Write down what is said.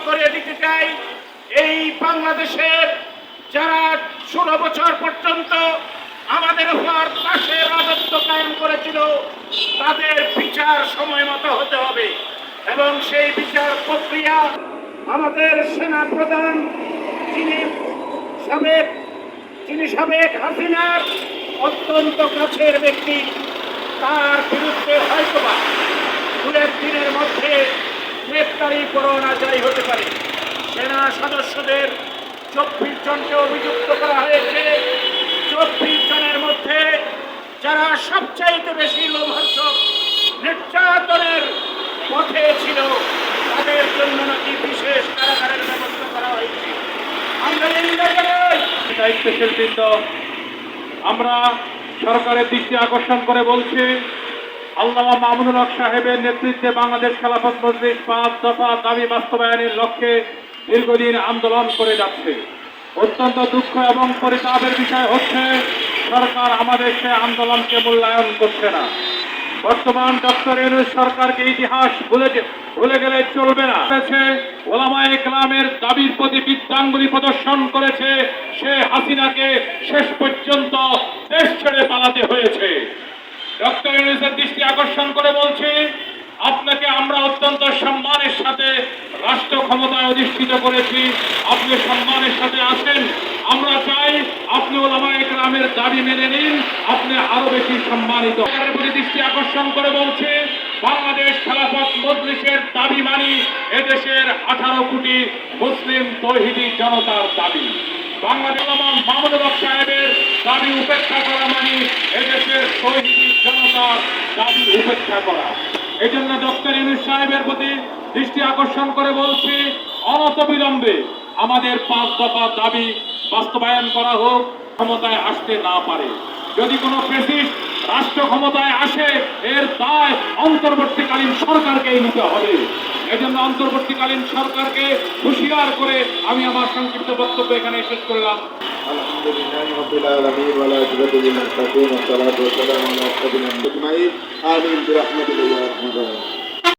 করে দিতে চাই, এই বাংলাদেশের যারা 16 বছর পর্যন্ত আমাদের উপর পাশে রাজত্ব কায়েম করেছিল, তাদের বিচার সময় মতো হতে হবে এবং সেই বিচার প্রক্রিয়া আমাদের সেনা প্রধান যিনি সাবেক হাসিনার অত্যন্ত কাছের ব্যক্তি, তার বিরুদ্ধে হয়তোবা 2-1 দিনের মধ্যে গ্রেপ্তারি পরোয়ানা জারি হতে পারে। সেনা সদস্যদের 24 জনকে অভিযুক্ত করা হয়েছে। 24 জনের মধ্যে যারা সবচাইতে বেশি লোমহর্ষক নির্যাতনের পথে ছিল, তাদের জন্য নাকি বিশেষ কারাগারের ব্যবস্থা করা হয়েছে। আমরা দায়িত্বশীল বৃন্দ, আমরা সরকারের দৃষ্টি আকর্ষণ করে বলছি, আল্লামা মামুনুল হক সাহেবের নেতৃত্বে বাংলাদেশ খেলাফত মজলিস 5 দফা দাবি বাস্তবায়নের লক্ষ্যে দীর্ঘদিন আন্দোলন করে যাচ্ছে। অত্যন্ত দুঃখ এবং পরিতাপের বিষয় হচ্ছে, সরকার আমাদের সে আন্দোলনকে মূল্যায়ন করছে না। বর্তমান ডক্টর ইউনূস সরকারকে ইতিহাস ভুলে গেলে চলবে না। ওলামায়ে কেরামের দাবির প্রতি বৃদ্ধাঙ্গুলি প্রদর্শন করেছে, সে হাসিনাকে শেষ পর্যন্ত দেশ ছেড়ে পালাতে হয়েছে। ডক্টর ইউনূসের দৃষ্টি আকর্ষণ করে বলছি, আপনাকে আমরা অত্যন্ত সম্মানের সাথে রাষ্ট্র ক্ষমতায় অধিষ্ঠিত করেছি, আপনি সম্মানের সাথে আছেন। আমরা চাই আপনি ওলামায়ে কেরামের দাবি মেনে নিন, আপনি আরো বেশি সম্মানিত। দৃষ্টি আকর্ষণ করে বলছে, বাংলাদেশ খেলাফত মজলিসের দাবি মানি এদেশের 18 কোটি মুসলিম তৌহিদি জনতার দাবি। বাংলাদেশ মামুনুল হক সাহেবের দাবি উপেক্ষা করা মানি এদেশের তৌহিদি জনতার দাবি উপেক্ষা করা। এই জন্য ডক্টর ইউনূস সাহেবের প্রতি দৃষ্টি আকর্ষণ করে বলছি, অনতিবিলম্বে আমাদের 5 দফা দাবি বাস্তবায়ন করা হোক, ক্ষমতায় আসতে না পারে। যদি কোনো ফ্যাসিস্ট রাষ্ট্র ক্ষমতায় আসে, এর দায় অন্তর্বর্তীকালীন সরকারকেই নিতে হবে। এজন্য অন্তর্বর্তীকালীন সরকারকে হুঁশিয়ার করে আমি আমার সংক্ষিপ্ত বক্তব্য এখানে শেষ করলাম। আলহামদুলিল্লাহি রাব্বিল আলামিন ওয়া লা ইলাহা ইল্লা আনতা ওয়া আসসালাতু ওয়া সালামু আলা আশরাফিল আনবিয়া আজমাইন। আমিন বিরহমাতিকা ইয়া আরহামার রাহিমিন।